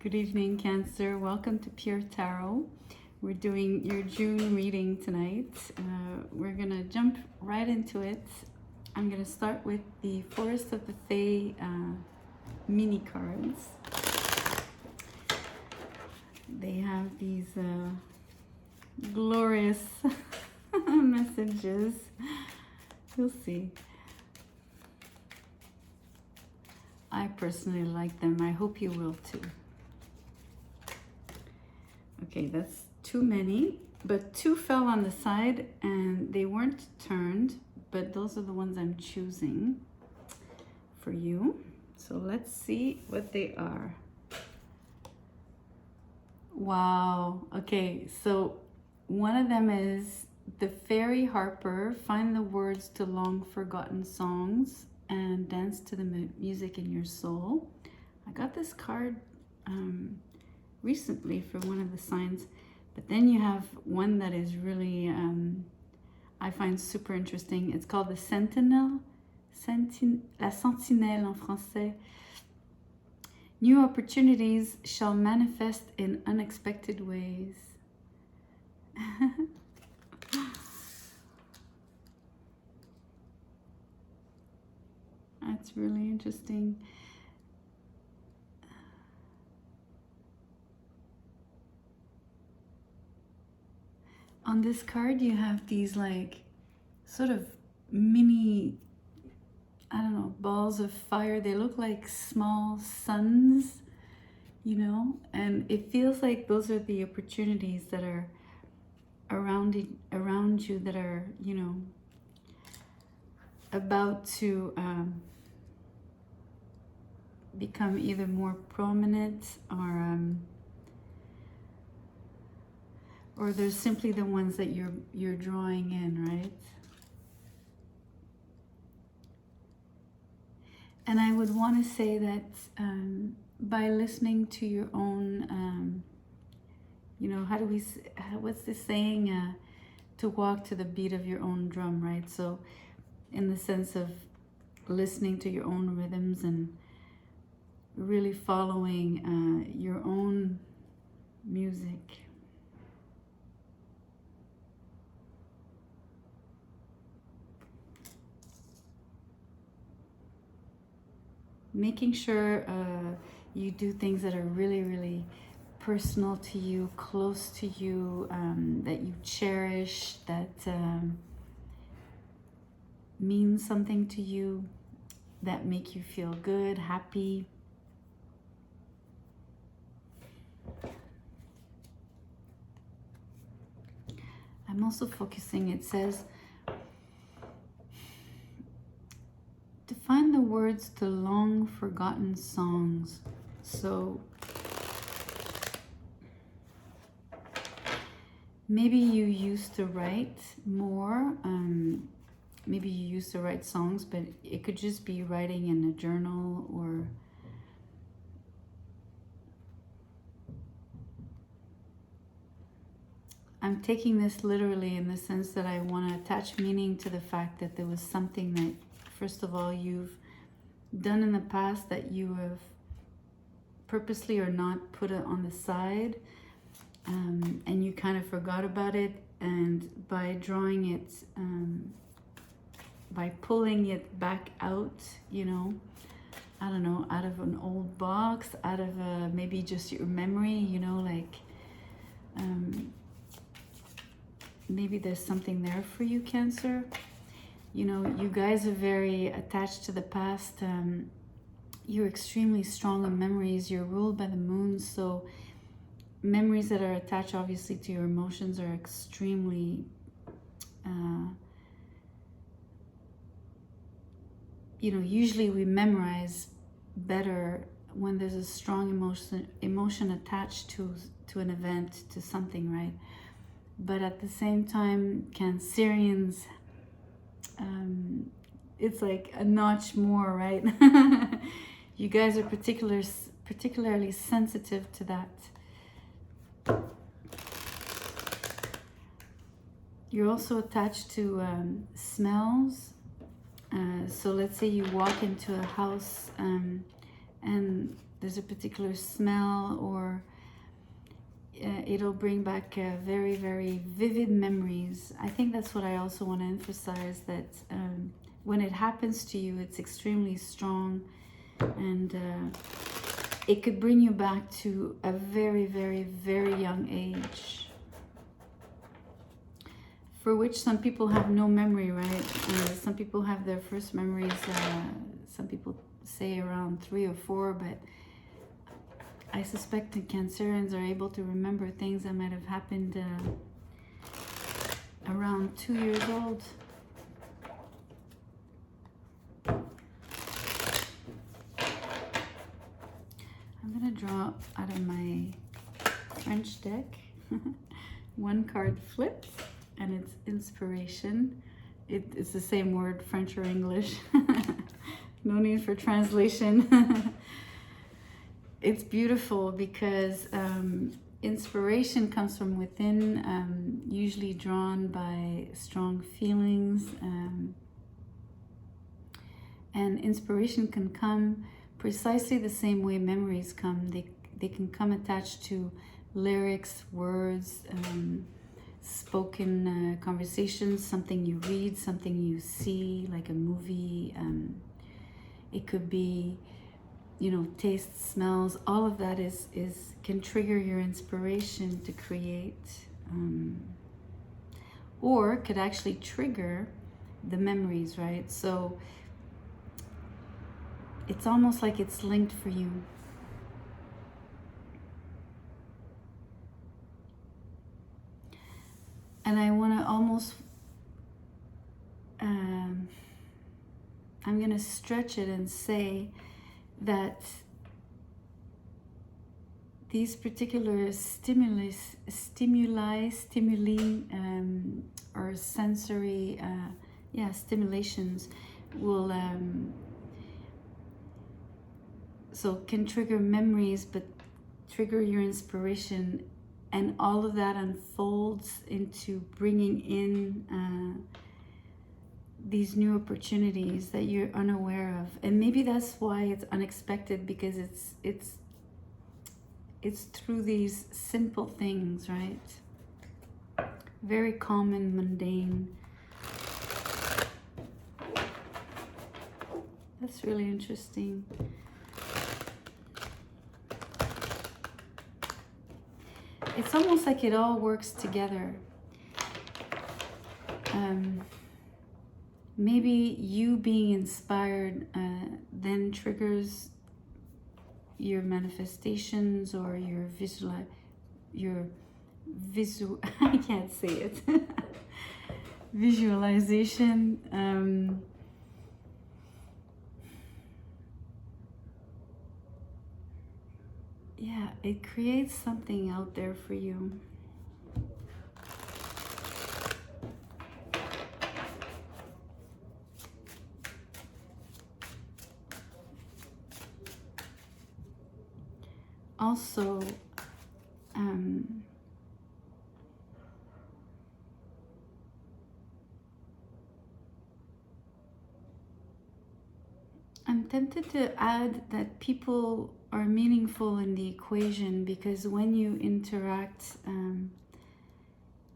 Good evening, Cancer. Welcome to Pure Tarot. We're doing your June reading tonight. We're going to jump right into it. I'm going to start with the Forest of the Fae mini cards. They have these glorious messages. You'll see. I personally like them. I hope you will too. Okay, that's too many, but two fell on the side and they weren't turned, but those are the ones I'm choosing for you. So let's see what they are. Wow. Okay, so one of them is the Fairy Harper, find the words to long forgotten songs and dance to the music in your soul. I got this card recently for one of the signs, but then you have one that is really I find super interesting. It's called the Sentinel, la Sentinelle en français. New opportunities shall manifest in unexpected ways. That's really interesting. On this card, you have these like sort of mini, I don't know, balls of fire. They look like small suns, you know, and it feels like those are the opportunities that are around you that are, you know, about to become either more prominent or there's simply the ones that you're drawing in, right? And I would want to say that by listening to your own, you know, what's the saying? To walk to the beat of your own drum, right? So in the sense of listening to your own rhythms and really following your own music. Making sure you do things that are really, really personal to you, close to you, that you cherish, that mean something to you, that make you feel good, happy. I'm also focusing, it says, to find the words to long forgotten songs. So maybe you used to write more, maybe you used to write songs, but it could just be writing in a journal, or I'm taking this literally in the sense that I want to attach meaning to the fact that there was something that, first of all, you've done in the past that you have purposely or not put it on the side, and you kind of forgot about it, and by drawing it, by pulling it back out, you know, I don't know, out of an old box, out of maybe just your memory, you know, like maybe there's something there for you, Cancer. You know, you guys are very attached to the past. You're extremely strong on memories. You're ruled by the moon, so memories that are attached obviously to your emotions are extremely you know, usually we memorize better when there's a strong emotion attached to an event, to something, right? But at the same time, Cancerians, it's like a notch more, right? You guys are particularly sensitive to that. You're also attached to smells. So let's say you walk into a house and there's a particular smell, or it'll bring back very, very vivid memories. I think that's what I also want to emphasize, that when it happens to you, it's extremely strong, and it could bring you back to a very, very, very young age, for which some people have no memory, right? Some people have their first memories, some people say around 3 or 4, but I suspect the Cancerians are able to remember things that might have happened around 2 years old. I'm gonna draw out of my French deck. One card flips, and it's inspiration. It's the same word, French or English. No need for translation. It's beautiful because inspiration comes from within, usually drawn by strong feelings. And inspiration can come precisely the same way memories come. They can come attached to lyrics, words, spoken conversations, something you read, something you see, like a movie. It could be, you know, taste, smells. All of that can trigger your inspiration to create, or could actually trigger the memories, right? So it's almost like it's linked for you. And I want to almost, I'm going to stretch it and say that these particular stimuli, or sensory, stimulations will, so can trigger memories, but trigger your inspiration, and all of that unfolds into bringing in these new opportunities that you're unaware of. And maybe that's why it's unexpected, because it's through these simple things, right? Very common, mundane. That's really interesting. It's almost like it all works together. Maybe you being inspired then triggers your manifestations, or your I can't say it. Visualization. Yeah, it creates something out there for you. Also, I'm tempted to add that people are meaningful in the equation, because when you interact,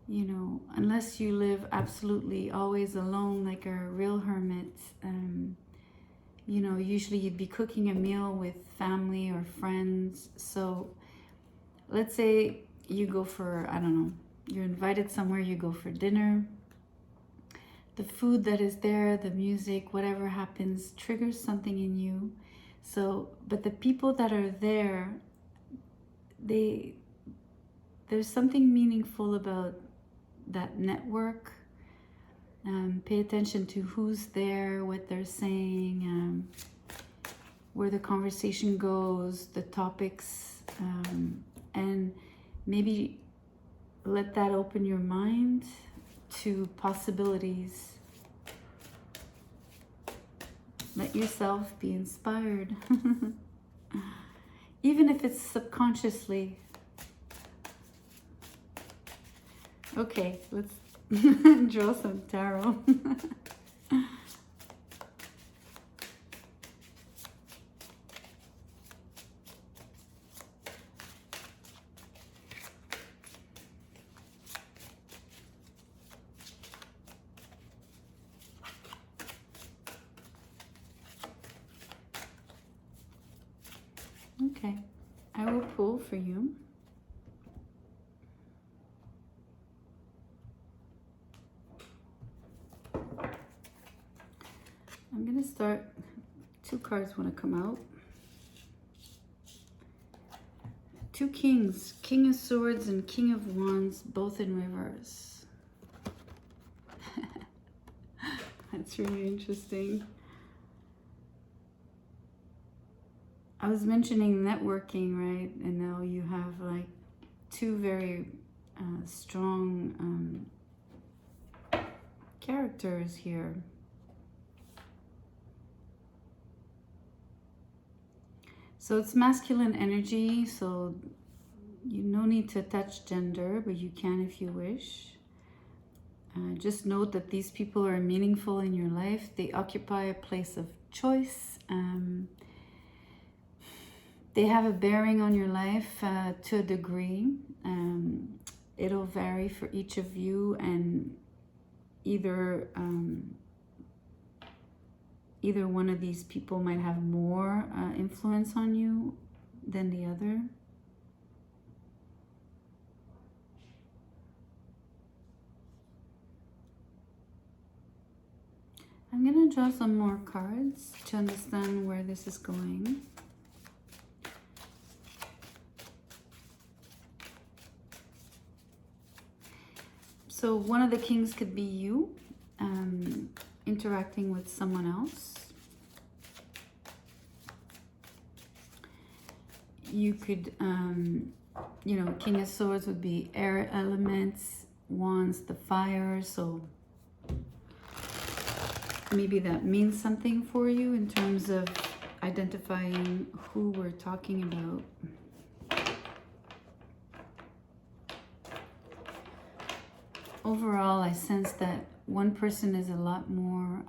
you know, unless you live absolutely always alone like a real hermit, you know, usually you'd be cooking a meal with family or friends. So let's say you go for, I don't know, you're invited somewhere, you go for dinner. The food that is there, the music, whatever happens, triggers something in you. So, but the people that are there, there's something meaningful about that network. Pay attention to who's there, what they're saying, where the conversation goes, the topics, and maybe let that open your mind to possibilities. Let yourself be inspired, even if it's subconsciously. Okay, let's draw some tarot. Okay, I will pull for you. I'm going to start. 2 cards want to come out. 2 kings, King of Swords and King of Wands, both in reverse. That's really interesting. I was mentioning networking, right? And now you have like 2 very strong characters here. So it's masculine energy, so you no need to attach gender, but you can if you wish. Just note that these people are meaningful in your life. They occupy a place of choice. They have a bearing on your life to a degree. It'll vary for each of you, and either one of these people might have more influence on you than the other. I'm going to draw some more cards to understand where this is going. So one of the kings could be you interacting with someone else. You could, you know, King of Swords would be air elements, Wands, the fire. So maybe that means something for you in terms of identifying who we're talking about. Overall, I sense that one person is a lot more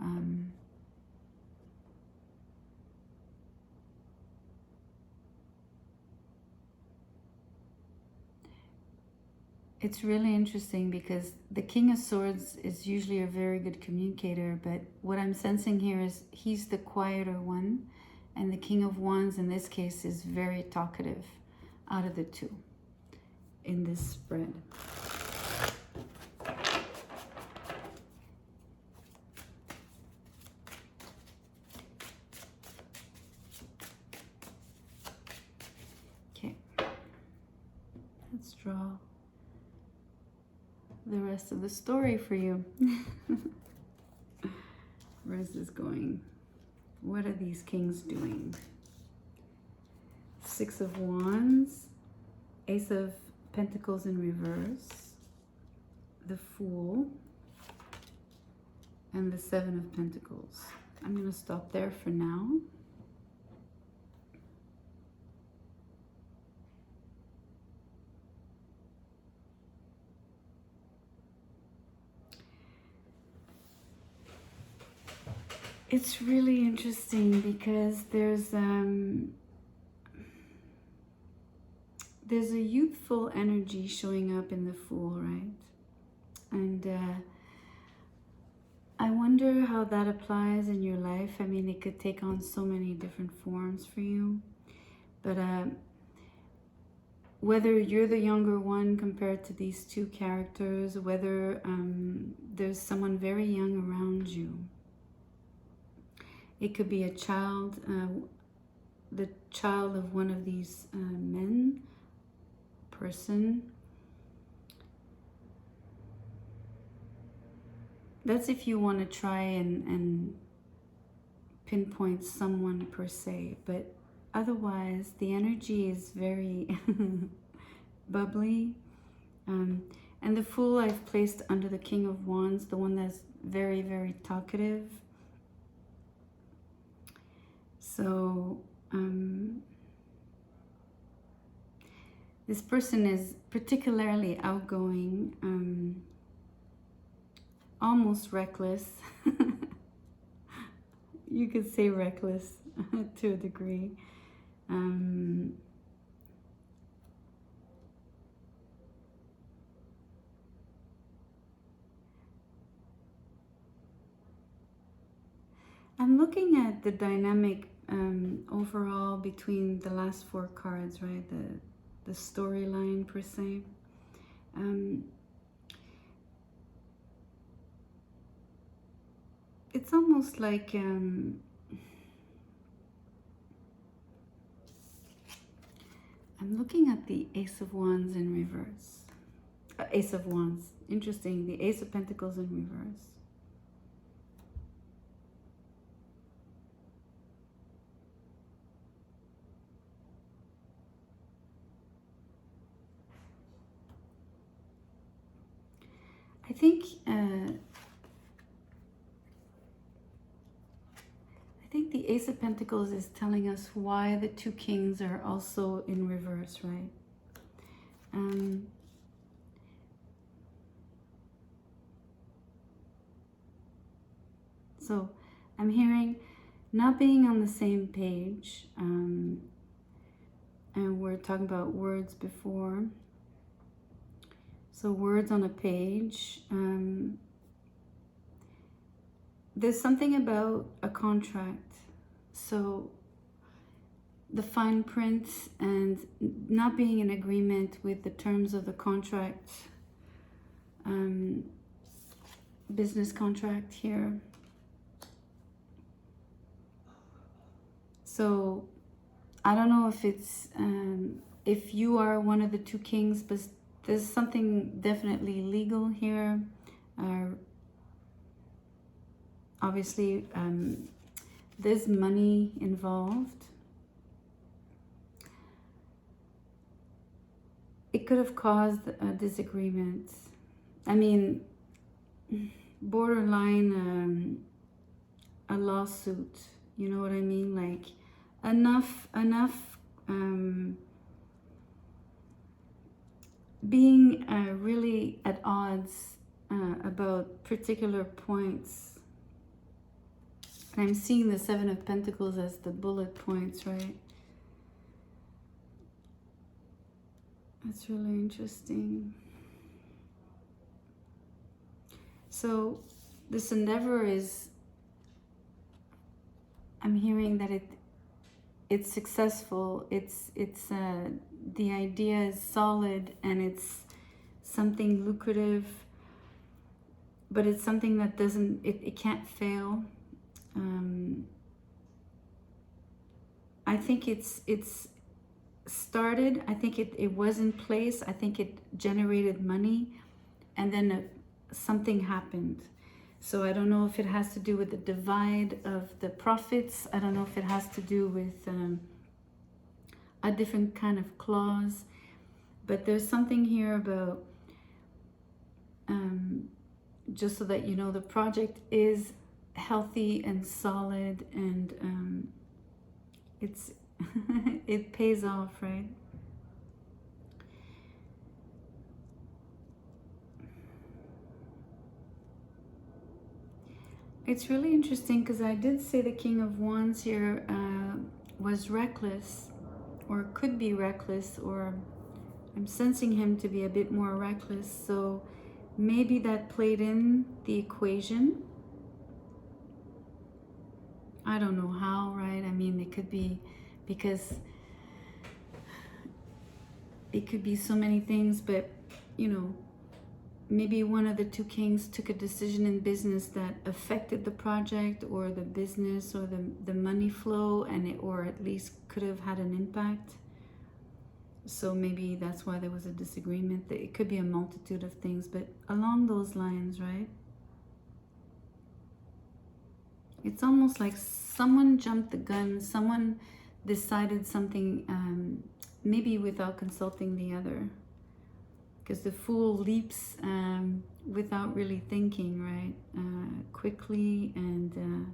it's really interesting because the King of Swords is usually a very good communicator, but what I'm sensing here is he's the quieter one, and the King of Wands in this case is very talkative out of the 2 in this spread. Okay, let's draw the rest of the story for you. Where is this going? What are these kings doing? 6 of Wands, Ace of Pentacles in reverse, the Fool, and the 7 of Pentacles. I'm going to stop there for now. It's really interesting because there's a youthful energy showing up in the Fool, right? And I wonder how that applies in your life. I mean, it could take on so many different forms for you. But whether you're the younger one compared to these 2 characters, whether there's someone very young around you. It could be a child, the child of one of these men, person. That's if you want to try and pinpoint someone per se, but otherwise the energy is very bubbly. And the Fool I've placed under the King of Wands, the one that's very, very talkative. So this person is particularly outgoing, almost reckless. You could say reckless to a degree. I'm looking at the dynamic overall between the last four cards, right? The storyline per se. It's almost like I'm looking at the Ace of Wands in reverse. Ace of Wands. Interesting. The Ace of Pentacles in reverse. I think the Ace of Pentacles is telling us why the two kings are also in reverse, right? So I'm hearing not being on the same page, and we're talking about words before. So words on a page. There's something about a contract. So the fine print and not being in agreement with the terms of the contract, business contract here. So I don't know if it's, if you are one of the two kings, but there's something definitely legal here. Obviously, there's money involved. It could have caused a disagreement. I mean, borderline a lawsuit. You know what I mean? Like enough being really at odds about particular points. And I'm seeing the Seven of Pentacles as the bullet points, right? That's really interesting. So this endeavor is, I'm hearing that it's successful. It's the idea is solid and it's something lucrative, but it's something that doesn't, it can't fail. I think it's started, I think it was in place, I think it generated money, and then something happened. So I don't know if it has to do with the divide of the profits. I don't know if it has to do with a different kind of clause. But there's something here about, just so that you know, the project is healthy and solid, and it's it pays off, right? It's really interesting because I did say the King of Wands here was reckless, or could be reckless, or I'm sensing him to be a bit more reckless. So maybe that played in the equation. I don't know how, right? I mean, it could be because it could be so many things, but you know, maybe one of the two kings took a decision in business that affected the project or the business or the money flow, and it, or at least could have had an impact. So maybe that's why there was a disagreement. It could be a multitude of things, but along those lines, right? It's almost like someone jumped the gun, someone decided something, maybe without consulting the other. Because the Fool leaps without really thinking, right? Quickly, and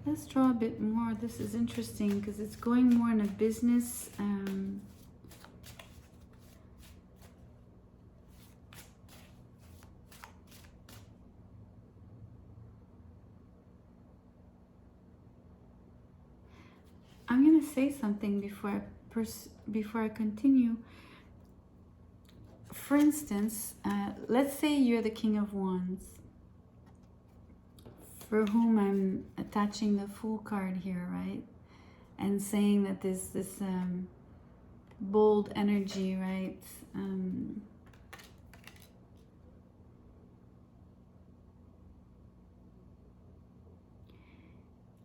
let's draw a bit more. This is interesting because it's going more in a business. I'm going to say something before I continue. For instance, let's say you're the King of Wands. for whom I'm attaching the Fool card here, right? And saying that this bold energy, right?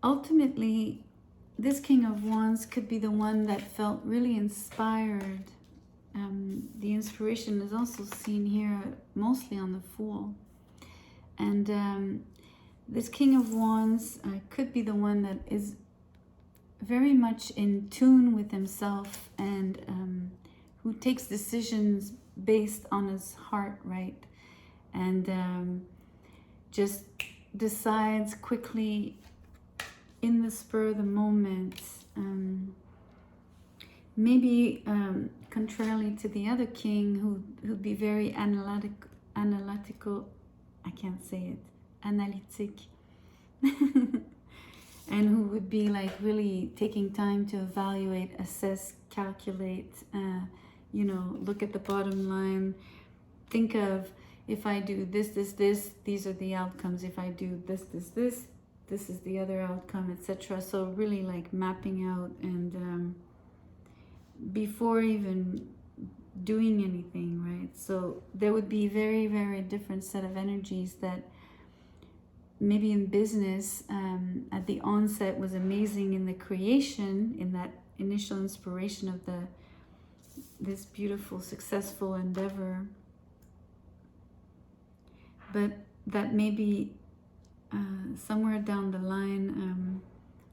Ultimately, this King of Wands could be the one that felt really inspired. The inspiration is also seen here mostly on the Fool. And this King of Wands could be the one that is very much in tune with himself and who takes decisions based on his heart, right? And just decides quickly in the spur of the moment. Maybe contrarily to the other king who'd be very analytical, I can't say it, analytic, and who would be like really taking time to evaluate, assess, calculate, you know, look at the bottom line, think of, if I do this, these are the outcomes. If I do this is the other outcome, etc. So really like mapping out, and before even doing anything, right? So there would be very, very different set of energies that maybe in business at the onset was amazing in the creation, in that initial inspiration of this beautiful, successful endeavor. But that maybe somewhere down the line,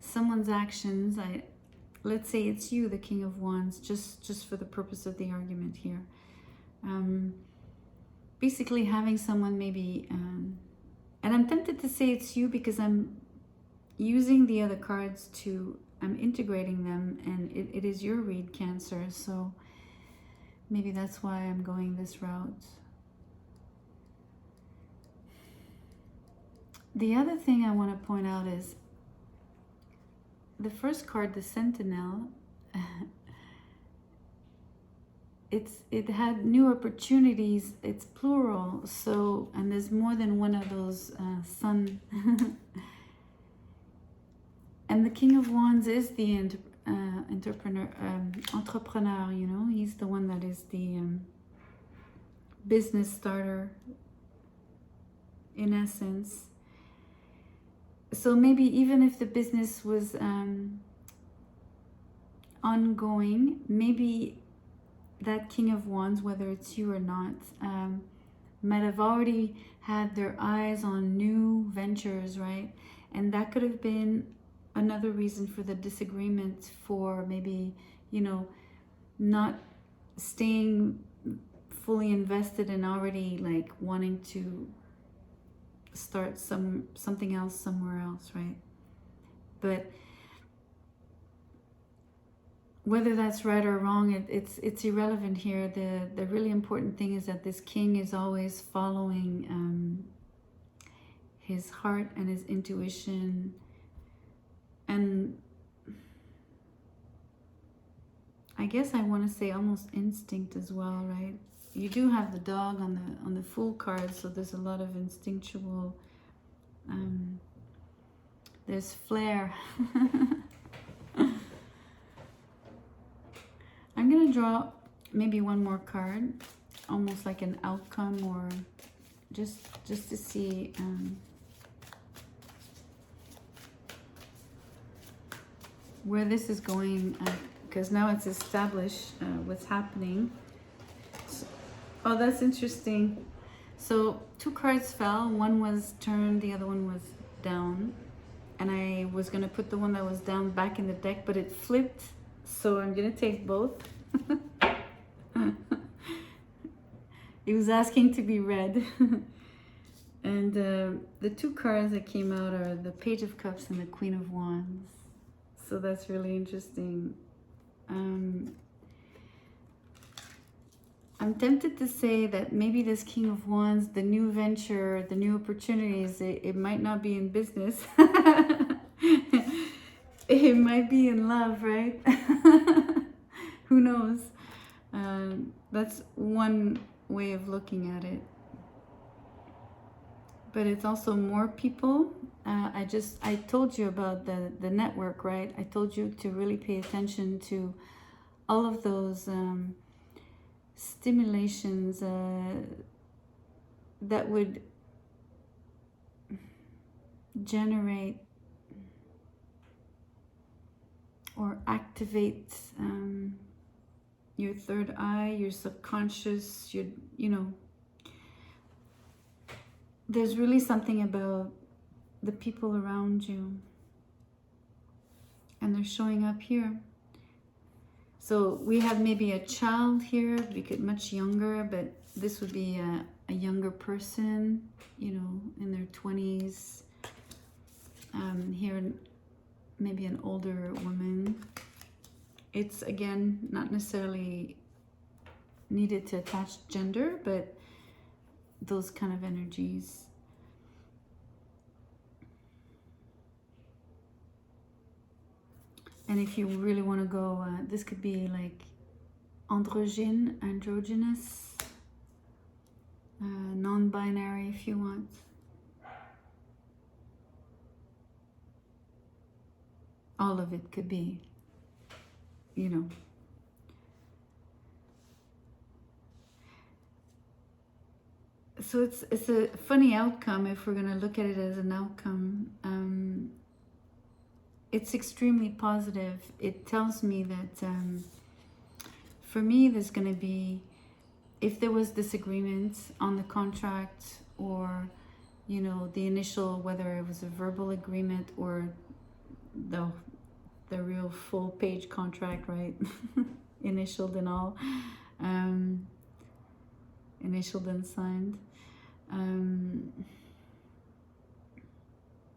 someone's actions, let's say it's you, the King of Wands, just for the purpose of the argument here. Basically having someone maybe, and I'm tempted to say it's you because I'm using the other cards I'm integrating them, and it is your read, Cancer, so maybe that's why I'm going this route. The other thing I want to point out is the first card, the Sentinel. It had new opportunities. It's plural, so, and there's more than one of those sun. And the King of Wands is the entrepreneur. You know, he's the one that is the business starter, in essence. So maybe even if the business was ongoing, maybe that King of Wands, whether it's you or not, might have already had their eyes on new ventures, right? And that could have been another reason for the disagreement, for maybe, you know, not staying fully invested and already like wanting to start something else somewhere else, right? But whether that's right or wrong, it's irrelevant here. The really important thing is that this king is always following his heart and his intuition, and I guess I want to say almost instinct as well, right? You do have the dog on the Fool card, so there's a lot of instinctual, there's flair. I'm gonna draw maybe one more card, almost like an outcome, or just to see where this is going, because now it's established what's happening. Oh, that's interesting. So 2 cards fell. One was turned, the other one was down. And I was going to put the one that was down back in the deck, but it flipped. So I'm going to take both. It was asking to be read. And the 2 cards that came out are the Page of Cups and the Queen of Wands. So that's really interesting. I'm tempted to say that maybe this King of Wands, the new venture, the new opportunities, it might not be in business. It might be in love, right? Who knows? That's one way of looking at it. But it's also more people I told you about the network, right? I told you to really pay attention to all of those stimulations that would generate or activate your third eye, your subconscious, you know, there's really something about the people around you, and they're showing up here. So we have maybe a child here, we could much younger, but this would be a younger person, you know, in their 20s. Here, maybe an older woman. It's, again, not necessarily needed to attach gender, but those kind of energies. And if you really want to go, this could be like androgynous, non-binary if you want. All of it could be, you know. So it's a funny outcome if we're going to look at it as an outcome. It's extremely positive. It tells me that for me there's going to be, if there was disagreement on the contract, or, you know, the initial, whether it was a verbal agreement or the real full page contract, right? Initialed and all, initialed and signed.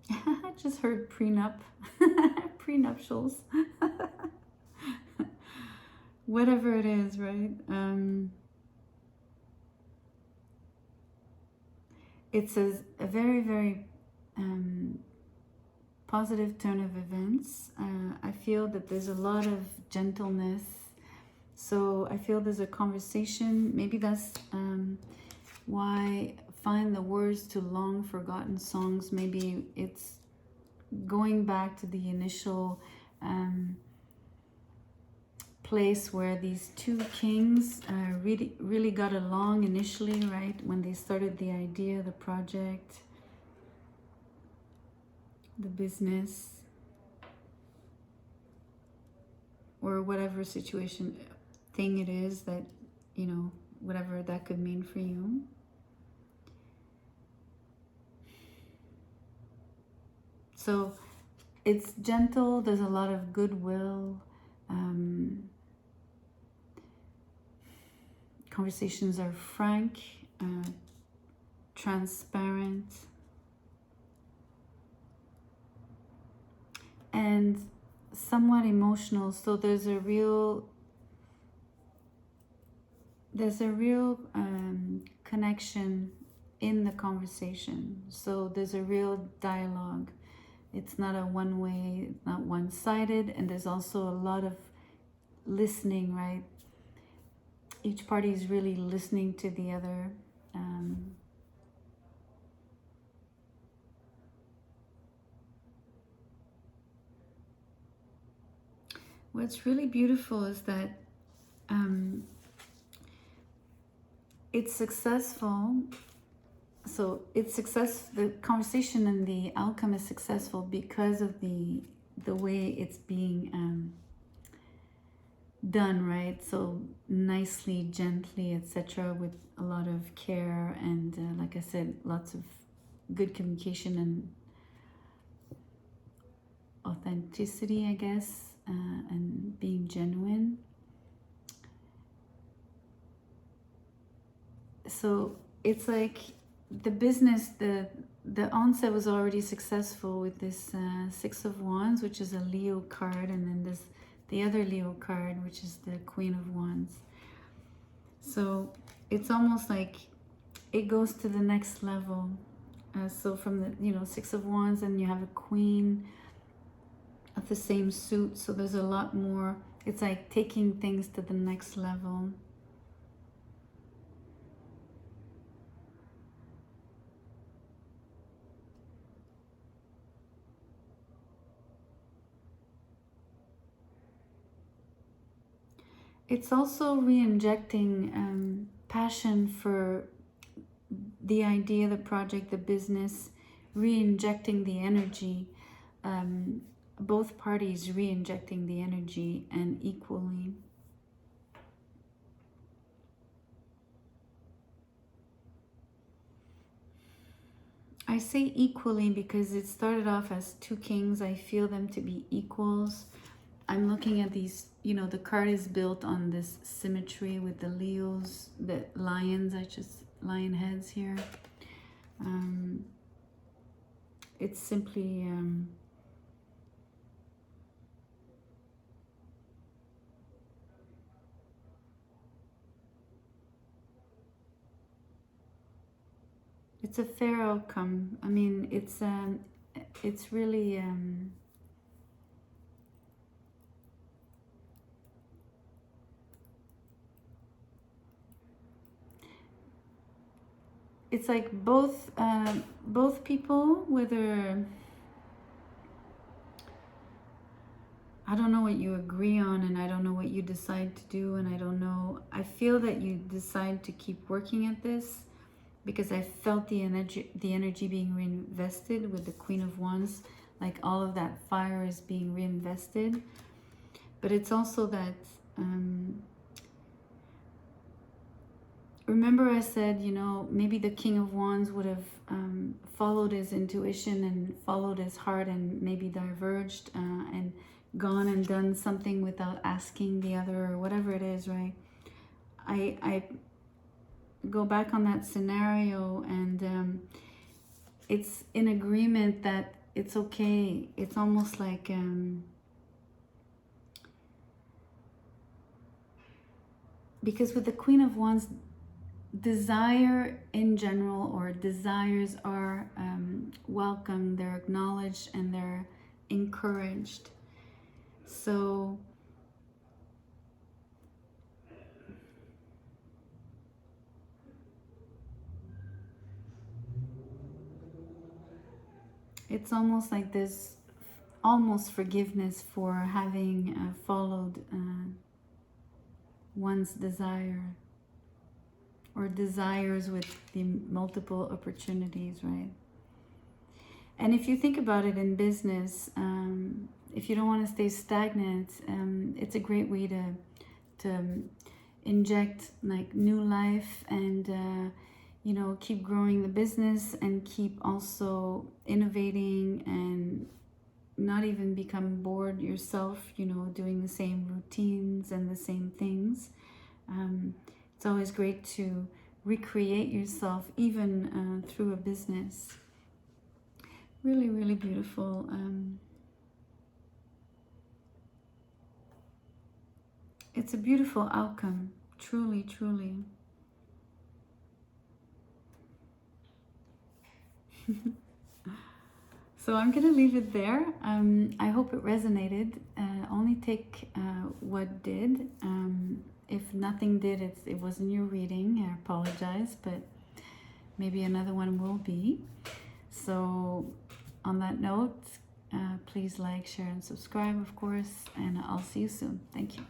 I just heard prenup, prenuptials, whatever it is, right? It's a very, very positive turn of events. I feel that there's a lot of gentleness. So I feel there's a conversation. Maybe that's why find the words to long forgotten songs. Maybe it's going back to the initial place where these two kings really got along initially, right? When they started the idea, the project, the business, or whatever situation, thing it is that, you know, whatever that could mean for you. So it's gentle, there's a lot of goodwill. Conversations are frank, transparent, and somewhat emotional. So there's a real connection in the conversation. So there's a real dialogue. It's not a one-way, not one-sided, and there's also a lot of listening, right? Each party is really listening to the other. What's really beautiful is that it's successful. So it's the conversation and the outcome is successful because of the way it's being done, right? So nicely, gently, etc., with a lot of care and like I said, lots of good communication and authenticity, I guess, and being genuine. So it's like the business, the onset was already successful with this Six of Wands, which is a Leo card, and then there's the other Leo card, which is the Queen of Wands. So it's almost like it goes to the next level. So from the, you know, Six of Wands, and you have a Queen of the same suit. So there's a lot more. It's like taking things to the next level. It's also re-injecting passion for the idea, the project, the business, re-injecting the energy, both parties re-injecting the energy and equally. I say equally because it started off as two kings. I feel them to be equals. I'm looking at these, you know, the card is built on this symmetry with the Leos, the lions, lion heads here. It's simply it's a fair outcome. I mean, it's really it's like both people, whether I don't know what you agree on, and I don't know what you decide to do, and I don't know. I feel that you decide to keep working at this because I felt the energy being reinvested with the Queen of Wands, like all of that fire is being reinvested. But it's also that remember I said, you know, maybe the King of Wands would have followed his intuition and followed his heart and maybe diverged and gone and done something without asking the other or whatever it is, right? I go back on that scenario and it's in agreement that it's okay. It's almost like because with the Queen of Wands, desire in general, or desires are welcome, they're acknowledged and they're encouraged. So it's almost like this almost forgiveness for having followed one's desire or desires with the multiple opportunities, right? And if you think about it in business, if you don't want to stay stagnant, it's a great way to inject like new life and you know, keep growing the business and keep also innovating and not even become bored yourself, you know, doing the same routines and the same things. It's always great to recreate yourself even through a business. Really, really beautiful. It's a beautiful outcome, truly, truly. So I'm gonna leave it there. I hope it resonated. Only take what did. If nothing did, it wasn't your reading. I apologize, but maybe another one will be. So on that note, please like, share, and subscribe, of course, and I'll see you soon. Thank you.